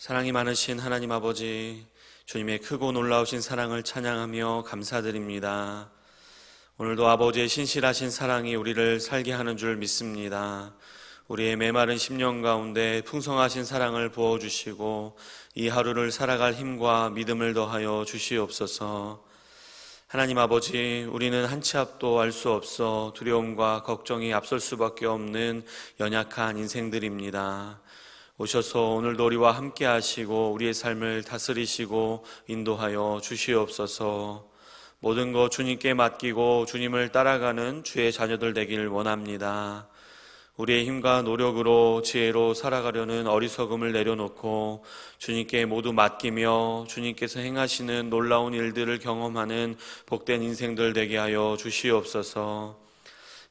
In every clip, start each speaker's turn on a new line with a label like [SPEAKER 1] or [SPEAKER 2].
[SPEAKER 1] 사랑이 많으신 하나님 아버지, 주님의 크고 놀라우신 사랑을 찬양하며 감사드립니다. 오늘도 아버지의 신실하신 사랑이 우리를 살게 하는 줄 믿습니다. 우리의 메마른 심령 가운데 풍성하신 사랑을 부어주시고 이 하루를 살아갈 힘과 믿음을 더하여 주시옵소서. 하나님 아버지, 우리는 한 치 앞도 알 수 없어 두려움과 걱정이 앞설 수밖에 없는 연약한 인생들입니다. 오셔서 오늘도 우리와 함께 하시고 우리의 삶을 다스리시고 인도하여 주시옵소서. 모든 것 주님께 맡기고 주님을 따라가는 주의 자녀들 되길 원합니다. 우리의 힘과 노력으로 지혜로 살아가려는 어리석음을 내려놓고 주님께 모두 맡기며 주님께서 행하시는 놀라운 일들을 경험하는 복된 인생들 되게 하여 주시옵소서.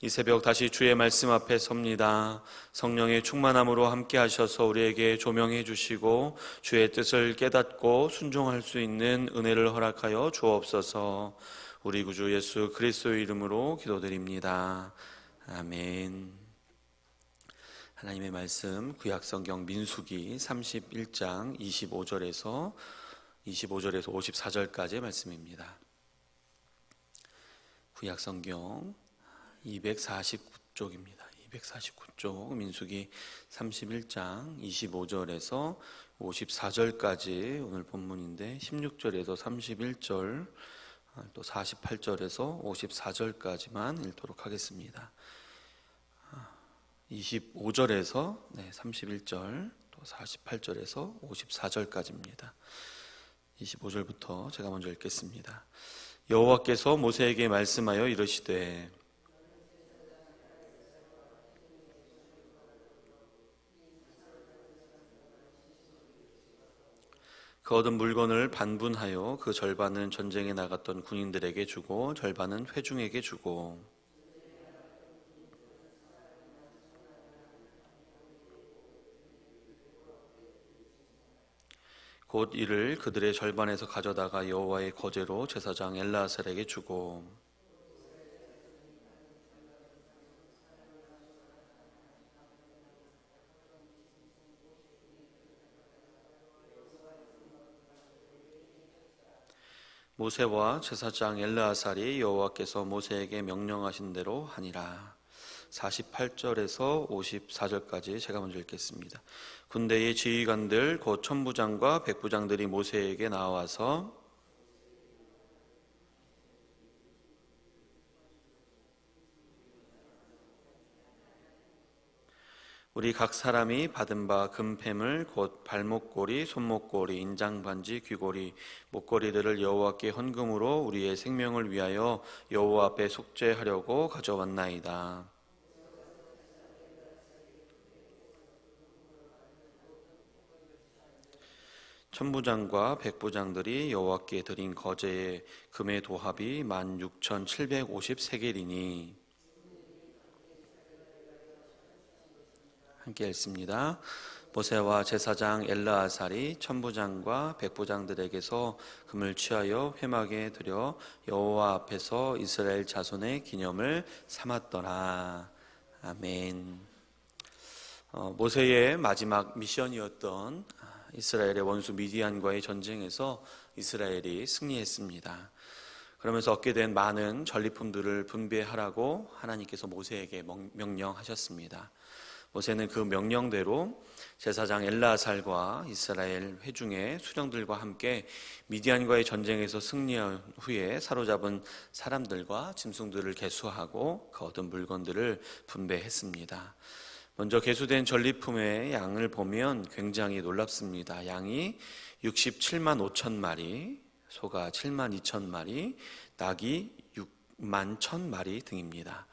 [SPEAKER 1] 이 새벽 다시 주의 말씀 앞에 섭니다. 성령의 충만함으로 함께 하셔서 우리에게 조명해 주시고 주의 뜻을 깨닫고 순종할 수 있는 은혜를 허락하여 주옵소서. 우리 구주 예수 그리스도의 이름으로 기도드립니다. 아멘. 하나님의 말씀 구약성경 민수기 31장 25절에서 54절까지의 말씀입니다. 구약성경 249쪽입니다. 249쪽 민수기 31장 25절에서 54절까지 오늘 본문인데 16절에서 31절 또 48절에서 54절까지만 읽도록 하겠습니다. 25절에서 31절 또 48절에서 54절까지입니다. 25절부터 제가 먼저 읽겠습니다. 여호와께서 모세에게 말씀하여 이르시되 그 얻은 물건을 반분하여 그 절반은 전쟁에 나갔던 군인들에게 주고 절반은 회중에게 주고 곧 이를 그들의 절반에서 가져다가 여호와의 거제로 제사장 엘르아살에게 주고 모세와 제사장 엘르아살이 여호와께서 모세에게 명령하신 대로 하니라. 48절에서 54절까지 제가 먼저 읽겠습니다. 군대의 지휘관들 곧 천부장과 백부장들이 모세에게 나와서 우리 각 사람이 받은 바 금패물 곧 발목고리, 손목고리, 인장반지, 귀고리, 목고리들을 여호와께 헌금으로 우리의 생명을 위하여 여호와 앞에 속죄하려고 가져왔나이다. 천부장과 백부장들이 여호와께 드린 거제의 금의 도합이 16,750세겔이니 함께 읽습니다. 모세와 제사장 엘르아살이 천부장과 백부장들에게서 금을 취하여 회막에 들여 여호와 앞에서 이스라엘 자손의 기념을 삼았더라. 아멘. 모세의 마지막 미션이었던 이스라엘의 원수 미디안과의 전쟁에서 이스라엘이 승리했습니다. 그러면서 얻게 된 많은 전리품들을 분배하라고 하나님께서 모세에게 명령하셨습니다. 모세는 그 명령대로 제사장 엘르아살과 이스라엘 회중의 수령들과 함께 미디안과의 전쟁에서 승리한 후에 사로잡은 사람들과 짐승들을 계수하고 그 얻은 물건들을 분배했습니다. 먼저 계수된 전리품의 양을 보면 굉장히 놀랍습니다. 양이 67만 5천 마리, 소가 7만 2천 마리, 낙이 6만 1천 마리 등입니다.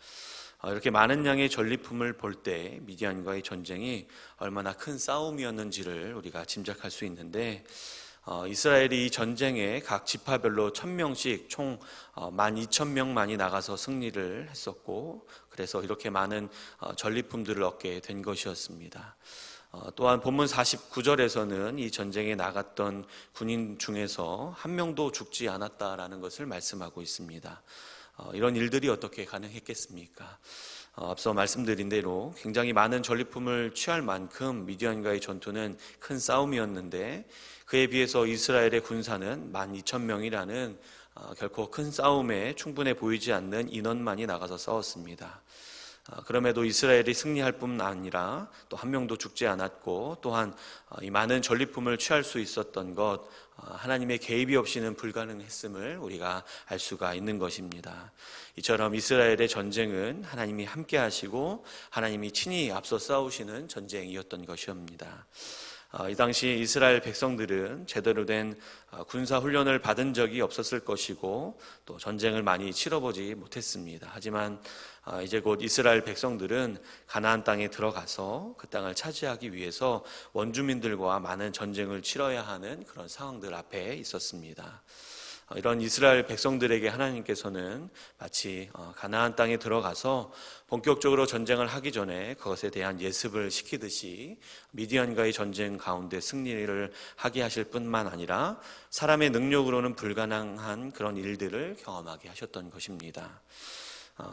[SPEAKER 1] 이렇게 많은 양의 전리품을 볼 때 미디안과의 전쟁이 얼마나 큰 싸움이었는지를 우리가 짐작할 수 있는데 이스라엘이 이 전쟁에 각 지파별로 1,000명씩 총 12,000명만이 나가서 승리를 했었고 그래서 이렇게 많은 전리품들을 얻게 된 것이었습니다. 또한 본문 49절에서는 이 전쟁에 나갔던 군인 중에서 한 명도 죽지 않았다라는 것을 말씀하고 있습니다. 이런 일들이 어떻게 가능했겠습니까? 앞서 말씀드린 대로 굉장히 많은 전리품을 취할 만큼 미디안과의 전투는 큰 싸움이었는데, 그에 비해서 이스라엘의 군사는 12,000명이라는 결코 큰 싸움에 충분해 보이지 않는 인원만이 나가서 싸웠습니다. 그럼에도 이스라엘이 승리할 뿐 아니라 또 한 명도 죽지 않았고, 또한 이 많은 전리품을 취할 수 있었던 것, 하나님의 개입이 없이는 불가능했음을 우리가 알 수가 있는 것입니다. 이처럼 이스라엘의 전쟁은 하나님이 함께 하시고 하나님이 친히 앞서 싸우시는 전쟁이었던 것이옵니다. 이 당시 이스라엘 백성들은 제대로 된 군사 훈련을 받은 적이 없었을 것이고, 또 전쟁을 많이 치러보지 못했습니다. 하지만 이제 곧 이스라엘 백성들은 가나안 땅에 들어가서 그 땅을 차지하기 위해서 원주민들과 많은 전쟁을 치러야 하는 그런 상황들 앞에 있었습니다. 이런 이스라엘 백성들에게 하나님께서는 마치 가나안 땅에 들어가서 본격적으로 전쟁을 하기 전에 그것에 대한 예습을 시키듯이 미디안과의 전쟁 가운데 승리를 하게 하실 뿐만 아니라 사람의 능력으로는 불가능한 그런 일들을 경험하게 하셨던 것입니다.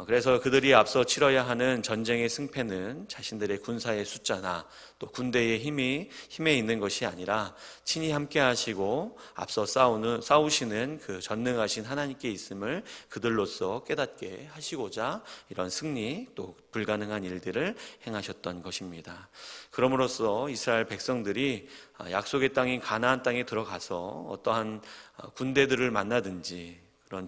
[SPEAKER 1] 그래서 그들이 앞서 치러야 하는 전쟁의 승패는 자신들의 군사의 숫자나 또 군대의 힘에 있는 것이 아니라 친히 함께 하시고 앞서 싸우시는 그 전능하신 하나님께 있음을 그들로서 깨닫게 하시고자 이런 승리 또 불가능한 일들을 행하셨던 것입니다. 그럼으로써 이스라엘 백성들이 약속의 땅인 가나안 땅에 들어가서 어떠한 군대들을 만나든지 그런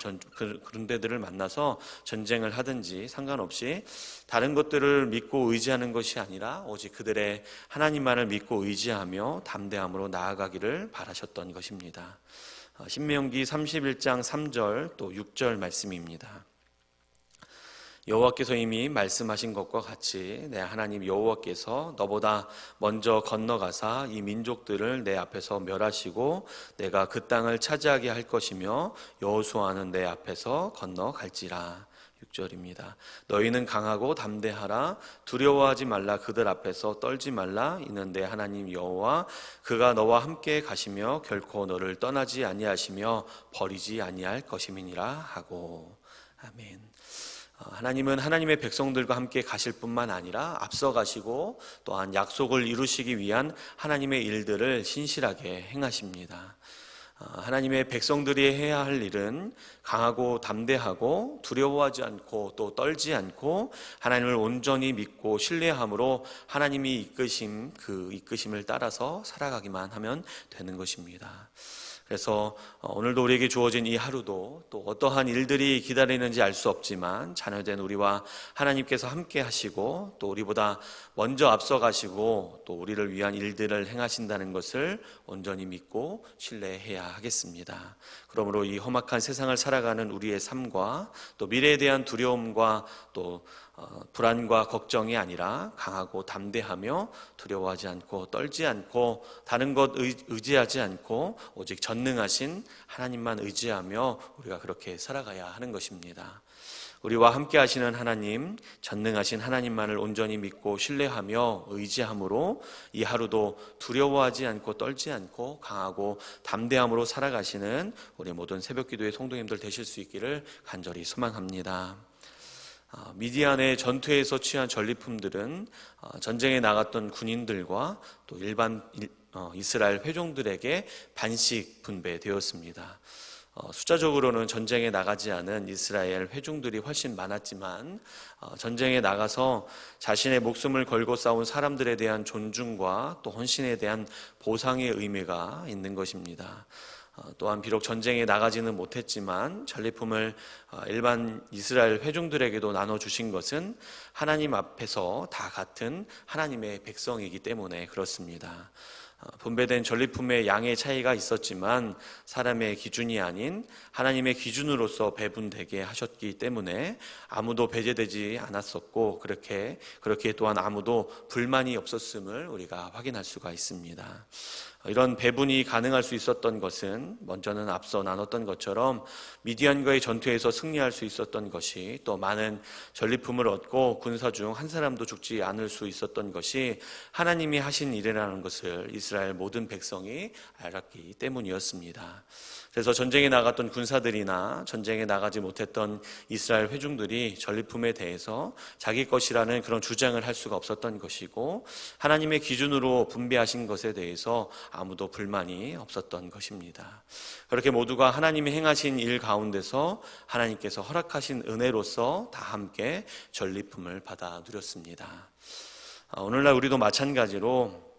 [SPEAKER 1] 군대들을 만나서 전쟁을 하든지 상관없이 다른 것들을 믿고 의지하는 것이 아니라 오직 그들의 하나님만을 믿고 의지하며 담대함으로 나아가기를 바라셨던 것입니다. 신명기 31장 3절 또 6절 말씀입니다. 여호와께서 이미 말씀하신 것과 같이 내 하나님 여호와께서 너보다 먼저 건너가사 이 민족들을 내 앞에서 멸하시고 내가 그 땅을 차지하게 할 것이며 여호수아는 내 앞에서 건너갈지라. 6절입니다. 너희는 강하고 담대하라. 두려워하지 말라. 그들 앞에서 떨지 말라. 이는 내 하나님 여호와 그가 너와 함께 가시며 결코 너를 떠나지 아니하시며 버리지 아니할 것임이니라 하고. 아멘. 하나님은 하나님의 백성들과 함께 가실 뿐만 아니라 앞서 가시고 또한 약속을 이루시기 위한 하나님의 일들을 신실하게 행하십니다. 하나님의 백성들이 해야 할 일은 강하고 담대하고 두려워하지 않고 또 떨지 않고 하나님을 온전히 믿고 신뢰함으로 하나님이 이끄심 그 이끄심을 따라서 살아가기만 하면 되는 것입니다. 그래서 오늘도 우리에게 주어진 이 하루도 또 어떠한 일들이 기다리는지 알 수 없지만 자녀된 우리와 하나님께서 함께 하시고 또 우리보다 먼저 앞서 가시고 또 우리를 위한 일들을 행하신다는 것을 온전히 믿고 신뢰해야 하겠습니다. 그러므로 이 험악한 세상을 살아가는 우리의 삶과 또 미래에 대한 두려움과 또 불안과 걱정이 아니라 강하고 담대하며 두려워하지 않고 떨지 않고 다른 것 의지하지 않고 오직 전능하신 하나님만 의지하며 우리가 그렇게 살아가야 하는 것입니다. 우리와 함께 하시는 하나님, 전능하신 하나님만을 온전히 믿고 신뢰하며 의지함으로 이 하루도 두려워하지 않고 떨지 않고 강하고 담대함으로 살아가시는 우리 모든 새벽기도의 성도님들 되실 수 있기를 간절히 소망합니다. 미디안의 전투에서 취한 전리품들은 전쟁에 나갔던 군인들과 또 일반 이스라엘 회종들에게 반씩 분배되었습니다. 숫자적으로는 전쟁에 나가지 않은 이스라엘 회중들이 훨씬 많았지만 전쟁에 나가서 자신의 목숨을 걸고 싸운 사람들에 대한 존중과 또 헌신에 대한 보상의 의미가 있는 것입니다. 또한 비록 전쟁에 나가지는 못했지만 전리품을 일반 이스라엘 회중들에게도 나눠주신 것은 하나님 앞에서 다 같은 하나님의 백성이기 때문에 그렇습니다. 분배된 전리품의 양의 차이가 있었지만 사람의 기준이 아닌 하나님의 기준으로서 배분되게 하셨기 때문에 아무도 배제되지 않았었고 그렇게 또한 아무도 불만이 없었음을 우리가 확인할 수가 있습니다. 이런 배분이 가능할 수 있었던 것은 먼저는 앞서 나눴던 것처럼 미디안과의 전투에서 승리할 수 있었던 것이 또 많은 전리품을 얻고 군사 중 한 사람도 죽지 않을 수 있었던 것이 하나님이 하신 일이라는 것을 이스라엘 이스라엘 모든 백성이 알았기 때문이었습니다. 그래서 전쟁에 나갔던 군사들이나 전쟁에 나가지 못했던 이스라엘 회중들이 전리품에 대해서 자기 것이라는 그런 주장을 할 수가 없었던 것이고, 하나님의 기준으로 분배하신 것에 대해서 아무도 불만이 없었던 것입니다. 그렇게 모두가 하나님이 행하신 일 가운데서 하나님께서 허락하신 은혜로서 다 함께 전리품을 받아 누렸습니다. 오늘날 우리도 마찬가지로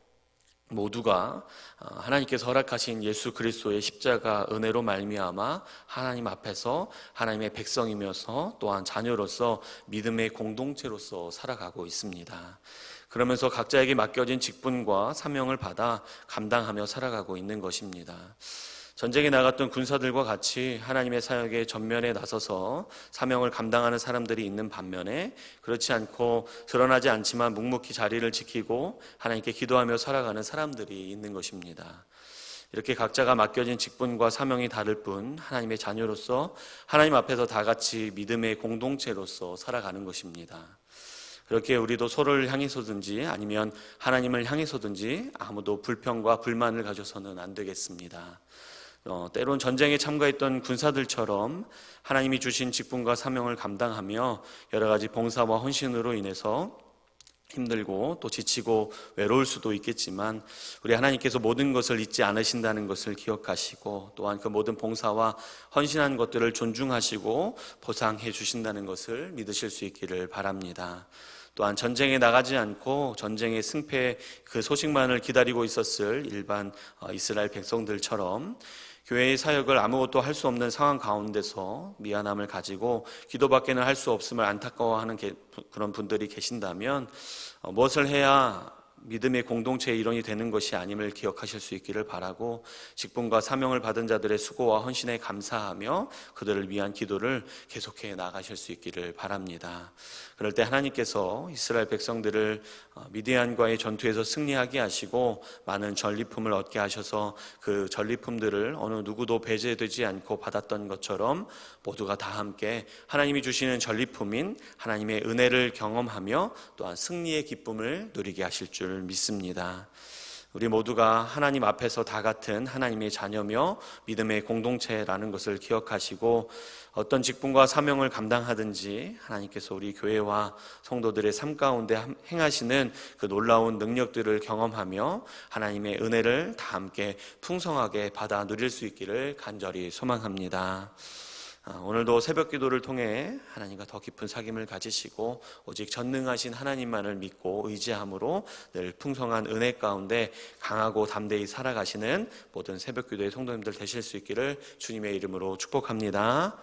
[SPEAKER 1] 모두가 하나님께서 허락하신 예수 그리스도의 십자가 은혜로 말미암아 하나님 앞에서 하나님의 백성이면서 또한 자녀로서 믿음의 공동체로서 살아가고 있습니다. 그러면서 각자에게 맡겨진 직분과 사명을 받아 감당하며 살아가고 있는 것입니다. 전쟁에 나갔던 군사들과 같이 하나님의 사역에 전면에 나서서 사명을 감당하는 사람들이 있는 반면에, 그렇지 않고 드러나지 않지만 묵묵히 자리를 지키고 하나님께 기도하며 살아가는 사람들이 있는 것입니다. 이렇게 각자가 맡겨진 직분과 사명이 다를 뿐 하나님의 자녀로서 하나님 앞에서 다 같이 믿음의 공동체로서 살아가는 것입니다. 그렇게 우리도 서로를 향해서든지 아니면 하나님을 향해서든지 아무도 불평과 불만을 가져서는 안 되겠습니다. 때론 전쟁에 참가했던 군사들처럼 하나님이 주신 직분과 사명을 감당하며 여러 가지 봉사와 헌신으로 인해서 힘들고 또 지치고 외로울 수도 있겠지만, 우리 하나님께서 모든 것을 잊지 않으신다는 것을 기억하시고, 또한 그 모든 봉사와 헌신한 것들을 존중하시고 보상해 주신다는 것을 믿으실 수 있기를 바랍니다. 또한 전쟁에 나가지 않고 전쟁의 승패 그 소식만을 기다리고 있었을 일반 이스라엘 백성들처럼 교회의 사역을 아무것도 할 수 없는 상황 가운데서 미안함을 가지고 기도밖에는 할 수 없음을 안타까워하는 그런 분들이 계신다면, 무엇을 해야 믿음의 공동체의 일원이 되는 것이 아님을 기억하실 수 있기를 바라고, 직분과 사명을 받은 자들의 수고와 헌신에 감사하며 그들을 위한 기도를 계속해 나가실 수 있기를 바랍니다. 그럴 때 하나님께서 이스라엘 백성들을 미디안과의 전투에서 승리하게 하시고 많은 전리품을 얻게 하셔서 그 전리품들을 어느 누구도 배제되지 않고 받았던 것처럼 모두가 다 함께 하나님이 주시는 전리품인 하나님의 은혜를 경험하며 또한 승리의 기쁨을 누리게 하실 줄 믿습니다. 우리 모두가 하나님 앞에서 다 같은 하나님의 자녀며 믿음의 공동체라는 것을 기억하시고, 어떤 직분과 사명을 감당하든지 하나님께서 우리 교회와 성도들의 삶 가운데 행하시는 그 놀라운 능력들을 경험하며 하나님의 은혜를 다 함께 풍성하게 받아 누릴 수 있기를 간절히 소망합니다. 오늘도 새벽 기도를 통해 하나님과 더 깊은 사귐을 가지시고 오직 전능하신 하나님만을 믿고 의지함으로 늘 풍성한 은혜 가운데 강하고 담대히 살아가시는 모든 새벽 기도의 성도님들 되실 수 있기를 주님의 이름으로 축복합니다.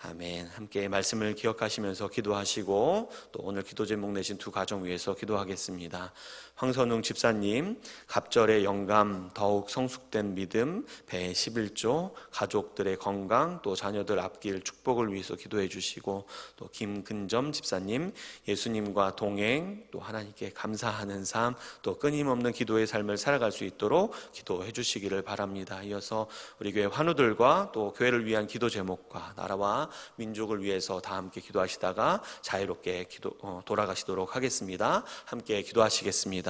[SPEAKER 1] 아멘. 함께 말씀을 기억하시면서 기도하시고 또 오늘 기도 제목 내신 두 가정 위해서 기도하겠습니다. 황선웅 집사님, 갑절의 영감, 더욱 성숙된 믿음, 배 11조, 가족들의 건강, 또 자녀들 앞길 축복을 위해서 기도해 주시고, 또 김근점 집사님, 예수님과 동행, 또 하나님께 감사하는 삶, 또 끊임없는 기도의 삶을 살아갈 수 있도록 기도해 주시기를 바랍니다. 이어서 우리 교회 환우들과 또 교회를 위한 기도 제목과 나라와 민족을 위해서 다 함께 기도하시다가 자유롭게 돌아가시도록 하겠습니다. 함께 기도하시겠습니다.